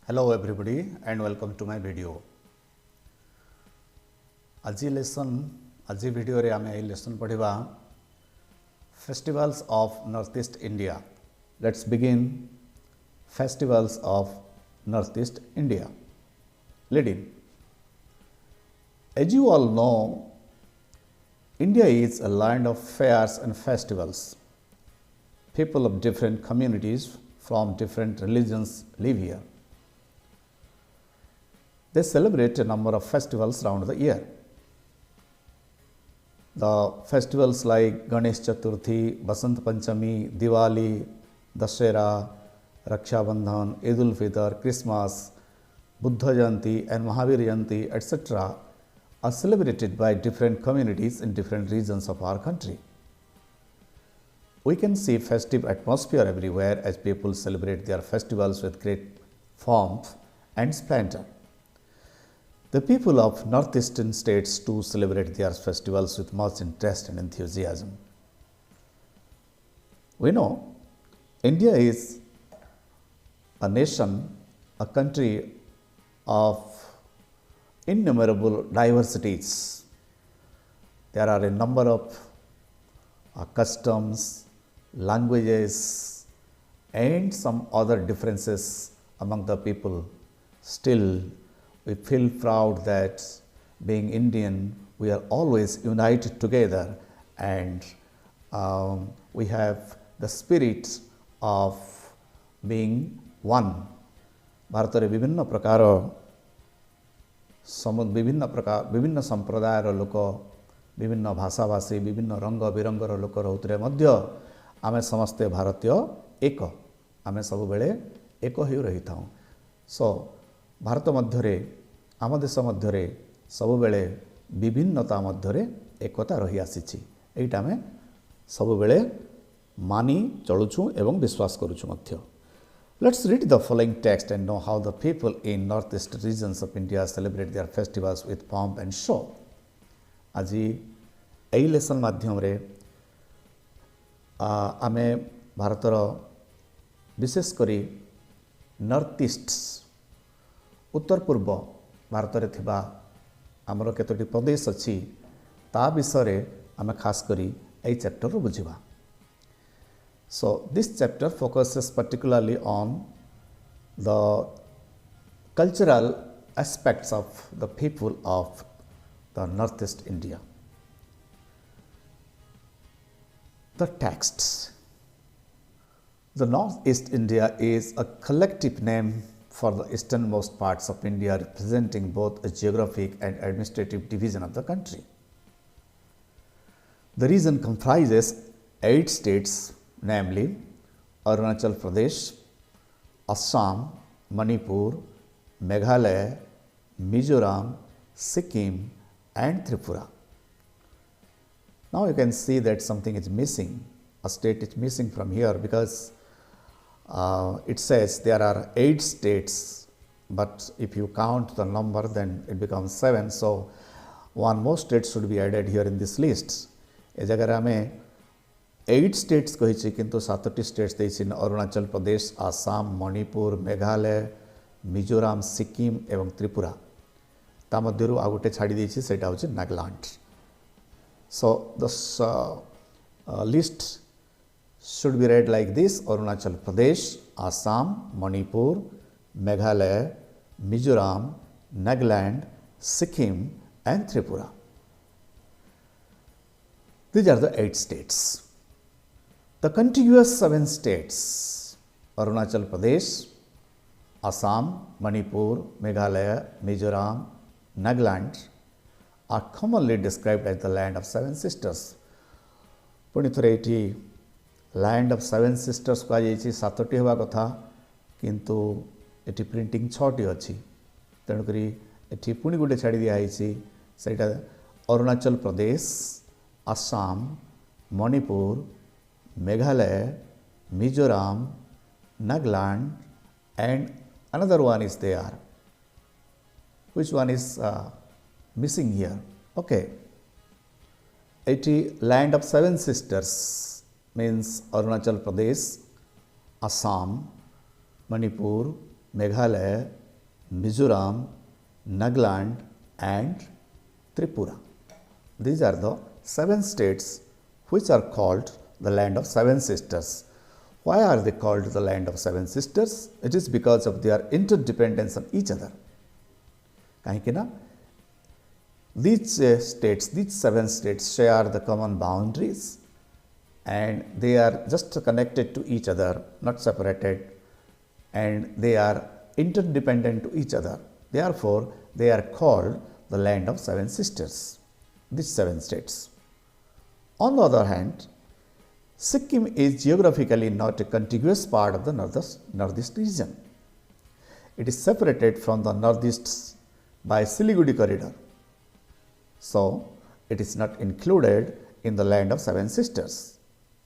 Hello everybody and welcome to my video. आज video रे आमे लेसन पढ़िबा festivals of north east India. Let's begin festivals of north east India. Leading. As you all know, India is a land of fairs and festivals. People of different communities from different religions live here. They celebrate a number of festivals around the year. The festivals like Ganesh Chaturthi, Basant Panchami, Diwali, Dashera, Raksha Bandhan, Eid ul Fitr, Christmas, Buddha Jayanti and Mahavir Jayanti, etc. are celebrated by different communities in different regions of our country. We can see festive atmosphere everywhere as people celebrate their festivals with great warmth and splendor. The people of northeastern states too celebrate their festivals with much interest and enthusiasm. We know India is a nation, a country of innumerable diversities. There are a number of customs, languages, and some other differences among the people. Still, we feel proud that being Indian, we are always united together and we have the spirit of being one. Bharat रे विभिन्न संप्रदायर लोक, विभिन्न भाषाभाषी, विभिन्न रंग बिरंगर लोक रोते मध्य आमे समस्ते भारतीय एक, आमे सब बेले एक ही रही था. सो भारत मध्यरे आम देश मध्यरे सब बेले विभिन्नता मध्यरे एकता रही आसीछि. एटा आमे सब बेले मानी चलुछु एवं विश्वास करूछु मध्य. Let's read the following text and know how the people in northeast regions of India celebrate their festivals with pomp and show. आज एई लेसन माध्यम रे आमे भारतर विशेष करी नॉर्थ ईस्ट उत्तर पूर्व भारत रे थिबा हमरो केतोटी प्रदेश अछि ता विषय रे आमे खास करी एई चैप्टर रो बुझिबा. So, this chapter focuses particularly on the cultural aspects of the people of the northeast India. The texts. The northeast India is a collective name for the easternmost parts of India, representing both a geographic and administrative division of the country. The region comprises 8 states, namely Arunachal Pradesh, Assam, Manipur, Meghalaya, Mizoram, Sikkim and Tripura. Now you can see that something is missing, a state is missing from here because it says there are 8 states, but if you count the number then it becomes 7. So one more state should be added here in this list. ए जगह हमें 8 states कही किंतु 7टी states देछि अरुणाचल प्रदेश, आसाम, मणिपुर, मेघालय, मिजोराम, सिक्किम एवं त्रिपुरा. ता मध्यरु आ गोटे छाड़ी देछि सेटा होछि Nagaland. So the list should be read like this: Arunachal Pradesh, Assam, Manipur, Meghalaya, Mizoram, Nagaland, Sikkim and Tripura. These are the 8 states. The contiguous 7 states, Arunachal Pradesh, Assam, Manipur, Meghalaya, Mizoram, Nagaland, are commonly described as the land of 7 sisters. पुणी थरे एठी land of 7 sisters कहा जाइछि 7टी हेबा कथा किंतु एठी printing 6टी अछि. तेणु करी एठी पुणी गोटे छाड़ी दिया आइछि सेटा Arunachal Pradesh, Assam, Manipur, Meghalaya, Mizoram, Nagaland and another one is there. Which one is missing here? Okay. Land of 7 sisters means Arunachal Pradesh, Assam, Manipur, Meghalaya, Mizoram, Nagaland and Tripura. These are the 7 states which are called the land of 7 sisters. Why are they called the land of 7 sisters? It is because of their interdependence on each other. କାହିଁକି ନା these 7 states share the common boundaries and they are just connected to each other, not separated, and they are interdependent to each other. Therefore, they are called the land of 7 sisters, these 7 states. On the other hand, Sikkim is geographically not a contiguous part of the northeast region. It is separated from the northeast by Siliguri corridor. So, it is not included in the land of 7 sisters.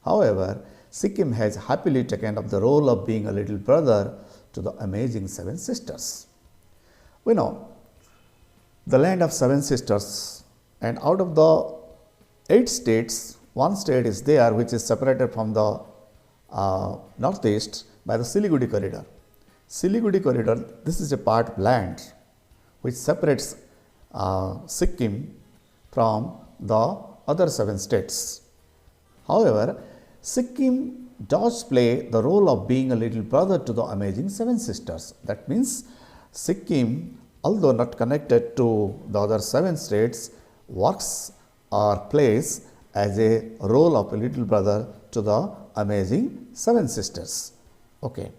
However, Sikkim has happily taken up the role of being a little brother to the amazing 7 sisters. We know the land of 7 sisters, and out of the 8 states, 1 state is there which is separated from the northeast by the Siliguri corridor. Siliguri corridor, this is a part of land which separates Sikkim from the other 7 states. However, Sikkim does play the role of being a little brother to the amazing 7 sisters. That means Sikkim, although not connected to the other 7 states, works or plays as a role of a little brother to the amazing 7 sisters. Okay.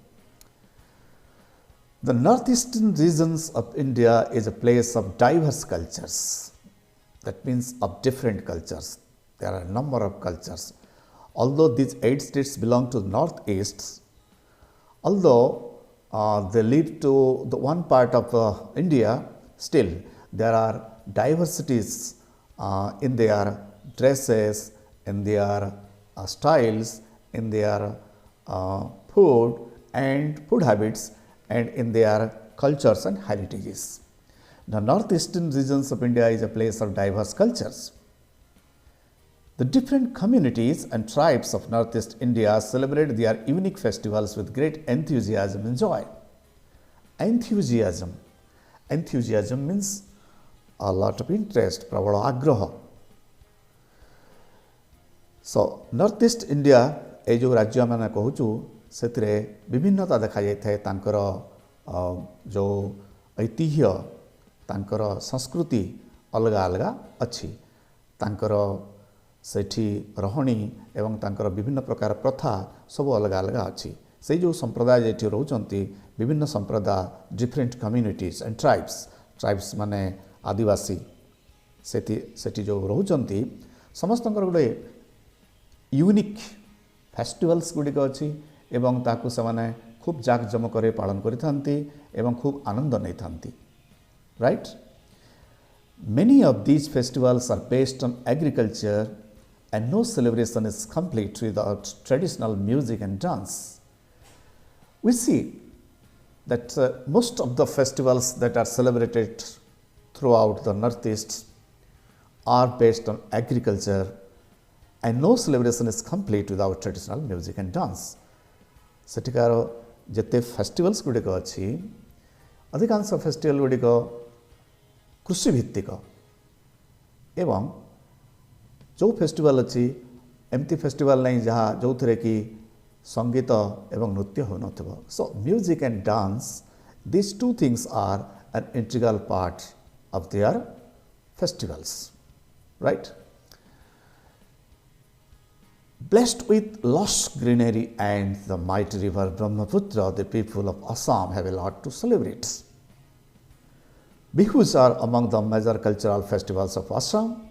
The northeastern regions of India is a place of diverse cultures. That means of different cultures. There are a number of cultures. Although these 8 states belong to the northeast, although they lead to the one part of India, still there are diversities in their dresses, in their styles, in their food and food habits, and in their cultures and heritages. The northeastern regions of India is a place of diverse cultures. The different communities and tribes of northeast India celebrate their unique festivals with great enthusiasm and joy. Enthusiasm means a lot of interest, प्रबल आग्रह. So, northeast India ए जो राज्य मैंने कहूँ से विभिन्नता देखा जाए तांकर जो ऐतिह्य तांकर संस्कृति अलग अलग अच्छी तांकर सेठी रहणी एवं तांकर विभिन्न प्रकार प्रथा सब अलग अलग अच्छी से जो संप्रदाय जेठी रोचंती विभिन्न संप्रदाय डिफरेंट कम्युनिटीज एंड ट्राइब्स माने आदिवासी सेठी जो रोचंती समस्त गोटे यूनिक फेस्टिवल्स गुड़िक अच्छी एवं ताकू से खूब जाकजमक पालन करिथांती एवं खूब आनंद नहीं थांती. Right? Many of these festivals are based on agriculture and no celebration is complete without traditional music and dance. We see that most of the festivals that are celebrated throughout the northeast are based on agriculture and no celebration is complete without traditional music and dance. सेठिकार जिते festivals गुड़िक अच्छी अधिकांश festival गुड़िक कृषि भित्तिक एवं जो festival अच्छी एमती festival नहीं जहाँ जो थे कि संगीत एवं नृत्य हो नथिबो. So music and dance these two things are an integral part of their festivals, right? Blessed with lush greenery and the mighty river Brahmaputra, the people of Assam have a lot to celebrate. Bihus are among the major cultural festivals of Assam.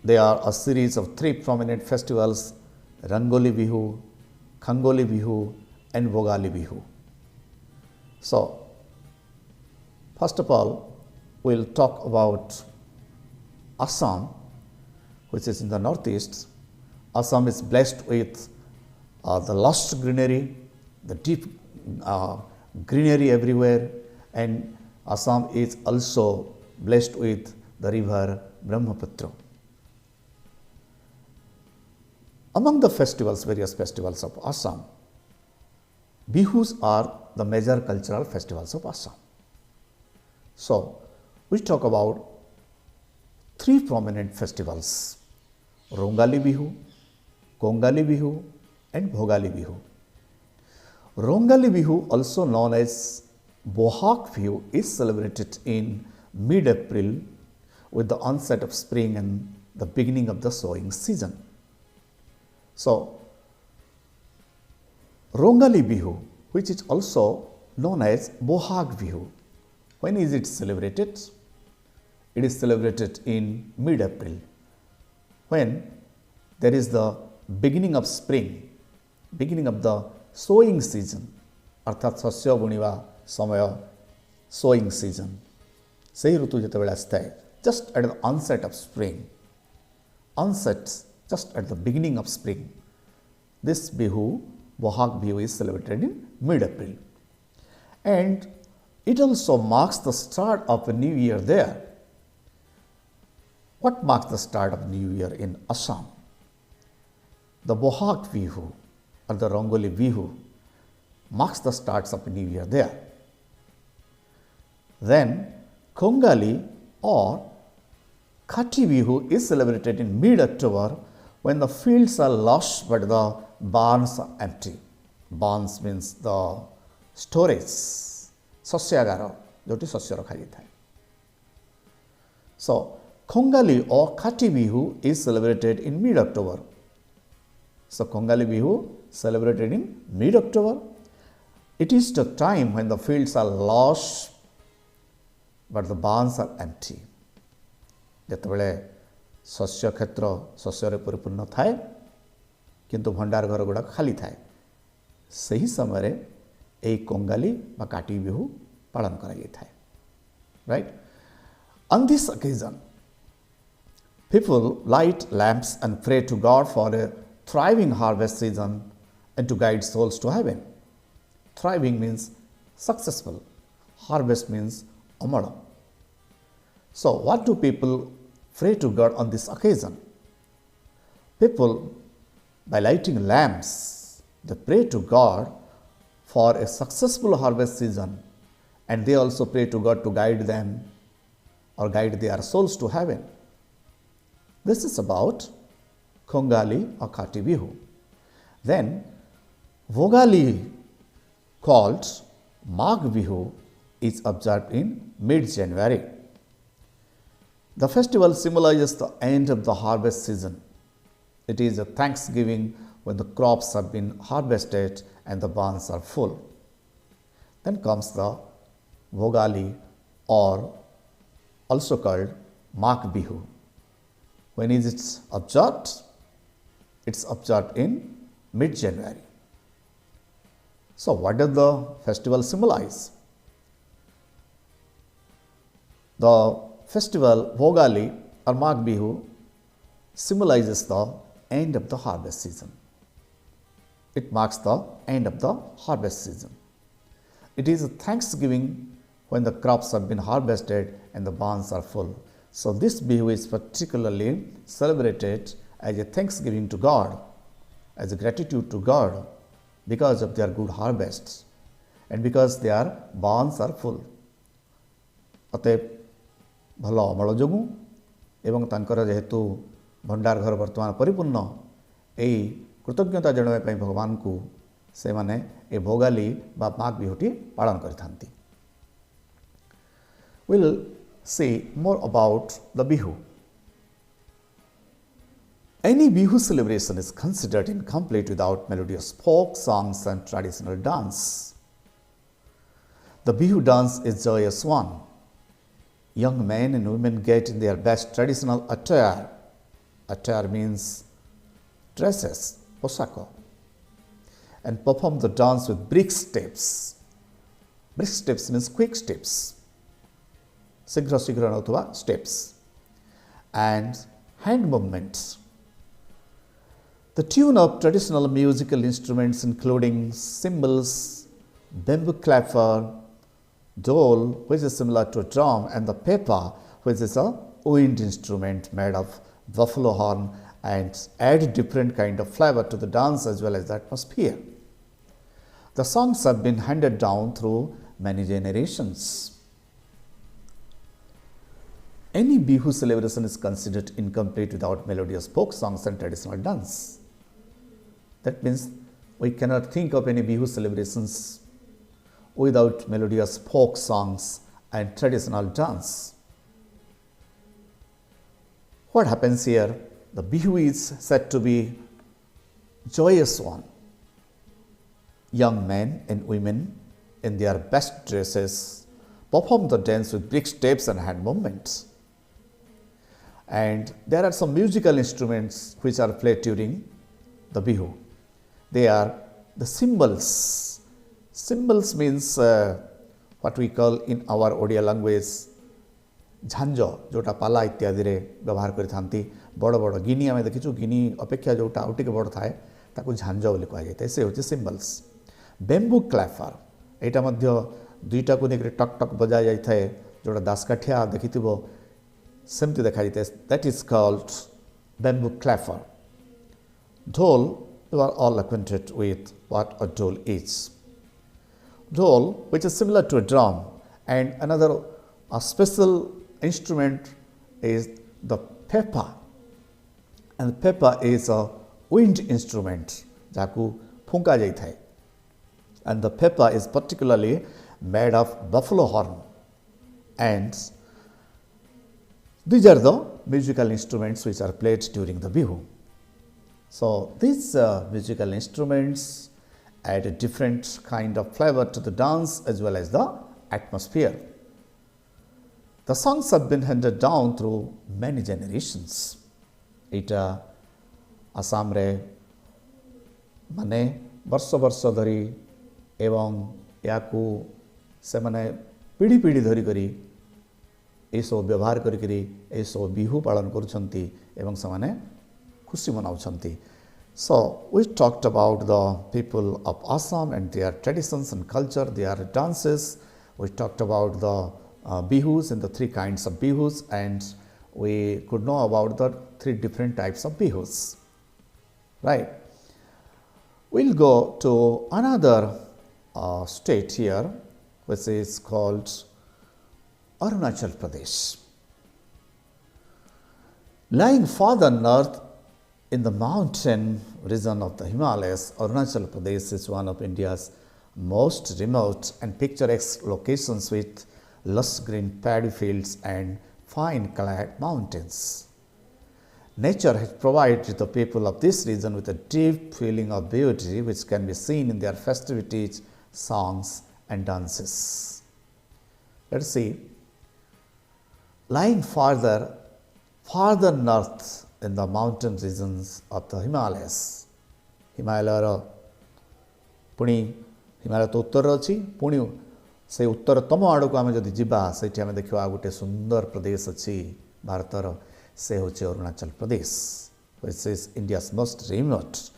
They are a series of 3 prominent festivals: Rangoli Bihu, Khangoli Bihu and Bogali Bihu. So, first of all, we will talk about Assam, which is in the northeast. Assam is blessed with the lush greenery, the deep greenery everywhere, and Assam is also blessed with the river Brahmaputra. Among the festivals, various festivals of Assam, Bihus are the major cultural festivals of Assam. So, we talk about three prominent festivals: Rongali Bihu, Kongali Bihu, and Bhogali Bihu. Rongali Bihu, also known as Bohag Bihu, is celebrated in mid-April with the onset of spring and the beginning of the sowing season. So, Rongali Bihu, which is also known as Bohag Bihu, when is it celebrated? It is celebrated in mid-April, when there is the beginning of spring, beginning of the sowing season, अर्थात शस्य बुणिबा समय sowing season. ସେହି ଋତୁ ଯେତେବେଳେ ଆସିଥାଏ, just at the onset of spring, just at the beginning of spring, this Bihu, Bohag Bihu, is celebrated in mid-April. And it also marks the start of a new year there. What marks the start of new year in Assam? The Bohag Bihu or the Rongoli Bihu marks the starts of a new year there. Then Kongali or Khati Bihu is celebrated in mid-October when the fields are lush but the barns are empty. Barns means the storage, sasyagara, joti sasya rakha jayଥାଏ. So, Kongali or Khati Bihu is celebrated in mid-October. So, Kongali Bihu celebrated in mid-October. It is the time when the fields are lush but the barns are empty. ଯେତେବେଳେ ଶସ୍ୟ କ୍ଷେତ୍ର ଶସ୍ୟରେ ପରିପୂର୍ଣ୍ଣ ଥାଏ କିନ୍ତୁ ଭଣ୍ଡାର ଘର ଗୁଡ଼ାକ ଖାଲି ଥାଏ, ସେହି ସମୟରେ ଏହି କଙ୍ଗାଲି ବା କାଟି ବିହୁ ପାଳନ କରାଯାଇଥାଏ. Right? On this occasion, people light lamps and pray to God for a thriving harvest season and to guide souls to heaven. Thriving means successful. Harvest means amala. So, what do people pray to God on this occasion? People, by lighting lamps, they pray to God for a successful harvest season, and they also pray to God to guide them or guide their souls to heaven. This is about Kongali or Khati Bihu. Then, Bhogali, called Magh Bihu, is observed in mid-January. The festival symbolizes the end of the harvest season. It is a thanksgiving when the crops have been harvested and the barns are full. Then comes the Bhogali, or also called Magh Bihu. When is it observed? It's observed in mid-January. So, what does the festival symbolize? The festival Bhogali or Magh Bihu symbolizes the end of the harvest season. It marks the end of the harvest season. It is a thanksgiving when the crops have been harvested and the barns are full. So, this Bihu is particularly celebrated as a thanksgiving to God, as a gratitude to God because of their good harvests and because their barns are full. अतएव भल अमल जोगु एवं तांकर जेहेतु भंडार घर वर्तमान परिपूर्ण यही कृतज्ञता जणाइबा भगवान को से माने ए भोगाली बा माघ बिहुटी पालन करिथांती. We'll see more about the Bihu. Any Bihu celebration is considered incomplete without melodious folk songs and traditional dance. The Bihu dance is joyous one. Young men and women get in their best traditional attire. Attire means dresses, posako, and perform the dance with brisk steps. Brisk steps means quick steps. Sigra sigra nautuva steps and hand movements. The tune of traditional musical instruments including cymbals, bamboo clapper, dole, which is similar to a drum, and the pepa, which is a wind instrument made of buffalo horn, and add different kind of flavor to the dance as well as the atmosphere. The songs have been handed down through many generations. Any Bihu celebration is considered incomplete without melodious folk songs and traditional dance. That means we cannot think of any Bihu celebrations without melodious folk songs and traditional dance. What happens here? The Bihu is said to be joyous one. Young men and women in their best dresses perform the dance with brisk steps and hand movements. And there are some musical instruments which are played during the Bihu. They are the cymbals. Cymbals means what we call in our Odia language झांझ जोटा पाला इत्यादि रे व्यवहार करि बड़ बड़ गिनी आम देखीचु गिनी अपेक्षा जोटा आउ टिके बड़ थाए ताकू झांझ बोली कह जाए से होचे सिम्बल्स बेम्बू क्लैफर एटा मध्य दुईटा को नेकरे टक टक बजा जाय थाए जोटा दासकाठिया देखिथिबो सेमति देखा जाय दैट इज कॉल्ड बेम्बू क्लैफर ढोल you are all acquainted with what a dhol is. Dhol, which is similar to a drum, and another a special instrument is the pepa, and the pepa is a wind instrument jaku phunka jai thai, and the pepa is particularly made of buffalo horn, and these are the musical instruments which are played during the Bihu. So these musical instruments add a different kind of flavor to the dance as well as the atmosphere. The songs have been handed down through many generations. Ita Assam re mane barso barso dhari ebong yaku semane pidi pidi dhari kari eso व्यवहार करी करी eso Bihu पालन करुछंती एवं semane खुशी मनाउछंती. So we talked about the people of Assam and their traditions and culture, their dances. We talked about the bihus and the three kinds of bihus, and we could know about the three different types of bihus. Right? We'll go to another state here, which is called Arunachal Pradesh. Lying farther north in the mountain region of the Himalayas, Arunachal Pradesh is one of India's most remote and picturesque locations with lush green paddy fields and fine-clad mountains. Nature has provided the people of this region with a deep feeling of beauty which can be seen in their festivities, songs and dances. Let us see. Lying farther north in the mountain regions of the Himalayas. Himalaya पुणी हिमालय तो उत्तर अच्छी पुणी से उत्तरतम आड़ को आम जदि जीवा से देखा गोटे सुंदर प्रदेश अच्छी भारतर से हूँ Arunachal Pradesh which is India's most remote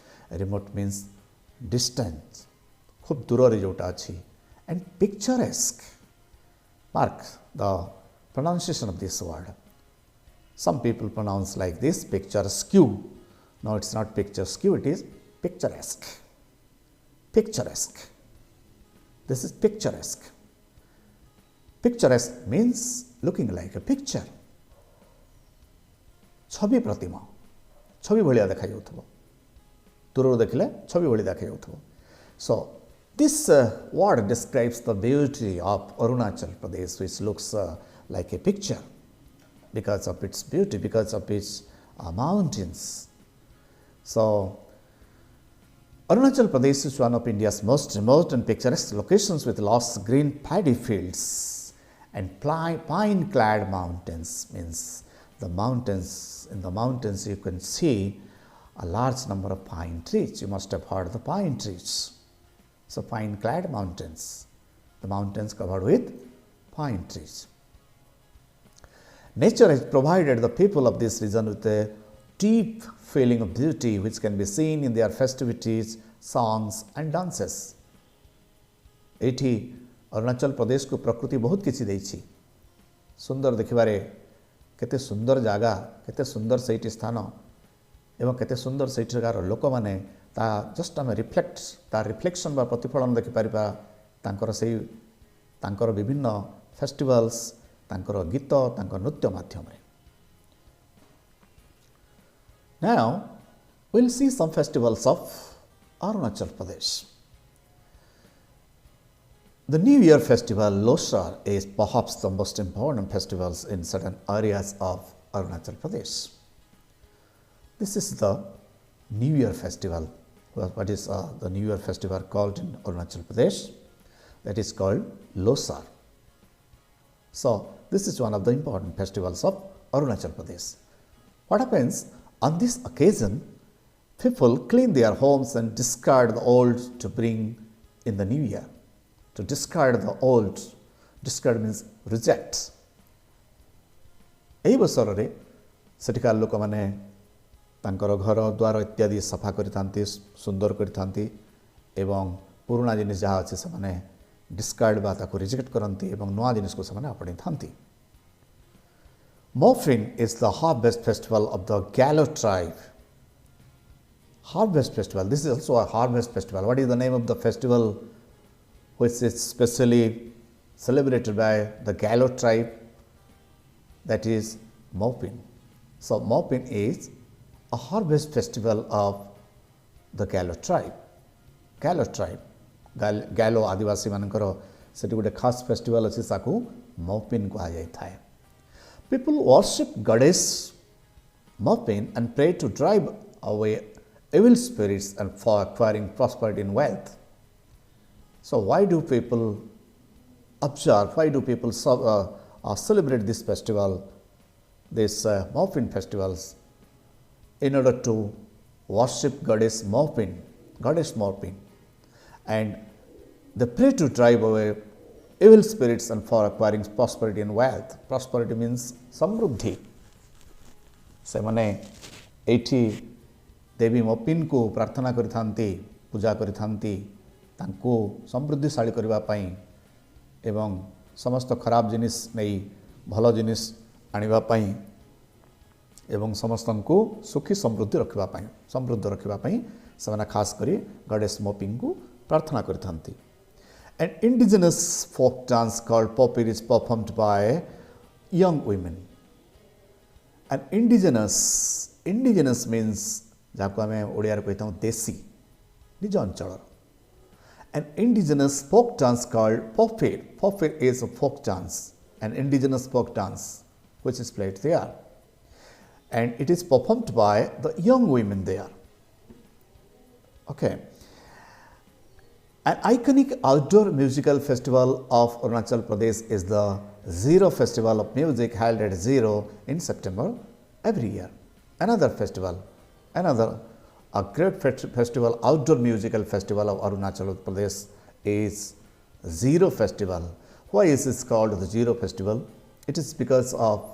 means distant खूब दूर रे जोटा अच्छी and picturesque. Mark the pronunciation of this word. Some people pronounce like this, picturesque. No, it's not picturesque, it is picturesque. Picturesque. This is picturesque. Picturesque means looking like a picture. छवि प्रतिमा छवि भलिया देखा जाउथबो दूर देखले छवि भली देखा जाउथबो. So this word describes the beauty of Arunachal Pradesh, which looks like a picture because of its beauty, because of its mountains. So Arunachal Pradesh is one of India's most remote and picturesque locations with lush green paddy fields and pine-clad mountains. Means the mountains, in the mountains you can see a large number of pine trees. You must have heard of the pine trees. So pine-clad mountains, the mountains covered with pine trees. Nature has provided the people of this region with a deep feeling of beauty which can be seen in their festivities, songs and dances. एठी अरुणाचल प्रदेश को प्रकृति बहुत किछि देछि. सुंदर देखिबारे केते सुंदर जागा, केते सुंदर सेठी स्थान एवं केते सुंदर सेठीकार लोक माने ता जस्ट आम रिफ्लेक्ट ता रिफ्लेक्शन बा प्रतिफलन देखिपर तांकर से तांकर विभिन्न फेस्टिवल्स तांकर गीत तांकर नृत्य माध्यम रे. Now we'll see some festivals of Arunachal Pradesh. The New Year festival Losar is perhaps the most important festivals in certain areas of Arunachal Pradesh. This is the New Year festival. What is the New Year festival called in Arunachal Pradesh? That is called Losar. So this is one of the important festivals of Arunachal Pradesh. What happens on this occasion? People clean their homes and discard the old to bring in the new year. To discard the old, discard means reject. ଏହି ବର୍ଷରେ ସେଠିକାର ଲୋକମାନେ ତାଙ୍କର ଘର ଦ୍ୱାର ଇତ୍ୟାଦି ସଫା କରିଥାନ୍ତି, ସୁନ୍ଦର କରିଥାନ୍ତି ଏବଂ ପୁରୁଣା ଜିନିଷ ଯାହା ଅଛି ସେମାନେ ଡିସ୍କାର୍ଡ ବା ତାକୁ ରିଜେକ୍ଟ କରନ୍ତି ଏବଂ ନୂଆ ଜିନିଷକୁ ସେମାନେ ଆପଣେଇଥାନ୍ତି. Morphin is the harvest festival of the Galo tribe. Harvest festival. This is also a harvest festival. What is the name of the festival which is specially celebrated by the Galo tribe? That is Morphin. So Morphin is a harvest festival of the Galo tribe. Galo tribe. Galo आदिवासी मानकर सेठी गोटे खास festival अछि साकू Morphin कहा जाय थाए. People worship goddess Morphin and pray to drive away evil spirits and for acquiring prosperity and wealth. So why do people observe, why do people celebrate this festival, this Morphin festivals, in order to worship goddess Morphin, and they pray to drive away evil spirits and for acquiring prosperity and wealth. Prosperity means samruddhi. ସେମାନେ ଏଇଠି ଦେବୀ ମୋପିନକୁ ପ୍ରାର୍ଥନା କରିଥାନ୍ତି, ପୂଜା କରିଥାନ୍ତି, ତାଙ୍କୁ ସମୃଦ୍ଧିଶାଳୀ କରିବା ପାଇଁ ଏବଂ ସମସ୍ତ ଖରାପ ଜିନିଷ ନେଇ ଭଲ ଜିନିଷ ଆଣିବା ପାଇଁ ଏବଂ ସମସ୍ତଙ୍କୁ ସୁଖୀ ସମୃଦ୍ଧି ରଖିବା ପାଇଁ ସେମାନେ ଖାସ କରି ଗଡେସ୍ ମୋପିଙ୍କୁ ପ୍ରାର୍ଥନା କରିଥାନ୍ତି. An indigenous folk dance called Popir is performed by young women. An indigenous means ଯାହାକୁ ଆମେ ଓଡ଼ିଆରେ କହିଥାଉ ଦେଶୀ ନିଜ ଅଞ୍ଚଳର. An indigenous folk dance called Popir. Popir is a folk dance, an indigenous folk dance which is played there, and it is performed by the young women there. Okay. An iconic outdoor musical festival of Arunachal Pradesh is the Zero Festival of Music held at Zero in September every year. Another great festival, outdoor musical festival of Arunachal Pradesh is Zero Festival. Why is this called the Zero Festival? It is because of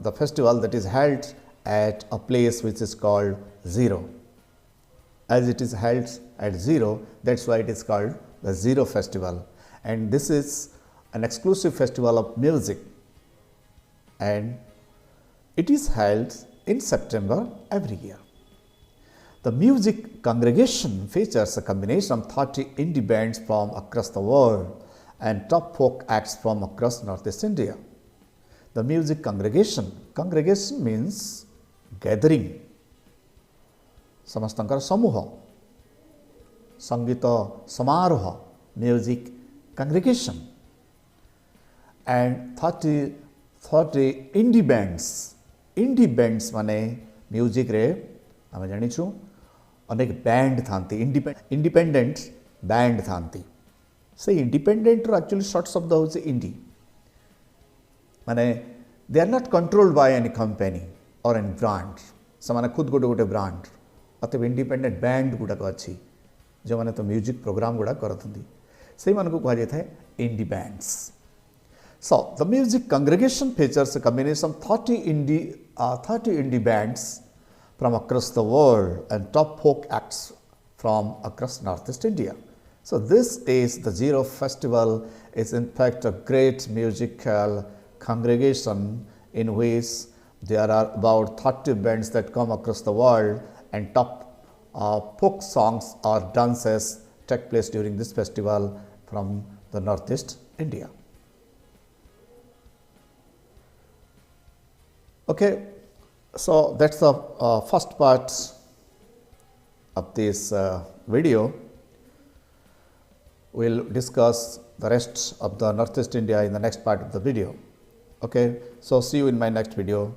the festival that is held at a place which is called Zero. As it is held at Zero, that's why it is called the Zero Festival. And this is an exclusive festival of music, and it is held in September every year. The music congregation features a combination of 30 indie bands from across the world and top folk acts from across Northeast India. The music congregation means gathering. ସମସ୍ତଙ୍କର ସମୂହ, ସଙ୍ଗୀତ ସମାରୋହ, music congregation, and 30 indie bands. Indie bands माने music रे आम जानिछु अनेक band थांती, इंडिपेंडेंट बैंड थांती. से इंडिपेंडेंट रो एक्चुअली शॉर्ट शब्द होचे इंडी, माने they are not controlled by any company or any brand. समाने खुद गोटे ब्रांड अतएव इंडिपेंडेंट बैंड गुड़ाक अच्छी जो मैंने तो म्यूजिक प्रोग्राम गुड़ा करते से मानक कह जाए indie bands. So the music congregation features a combination of 30 indie bands from across the world and top folk acts from across Northeast India. So this is the Zero Festival is in fact a great musical congregation in which there are about 30 bands that come across the world and top folk songs or dances take place during this festival from the northeast India. Okay, so that's the first part of this video. We'll discuss the rest of the northeast India in the next part of the video. Okay, so see you in my next video.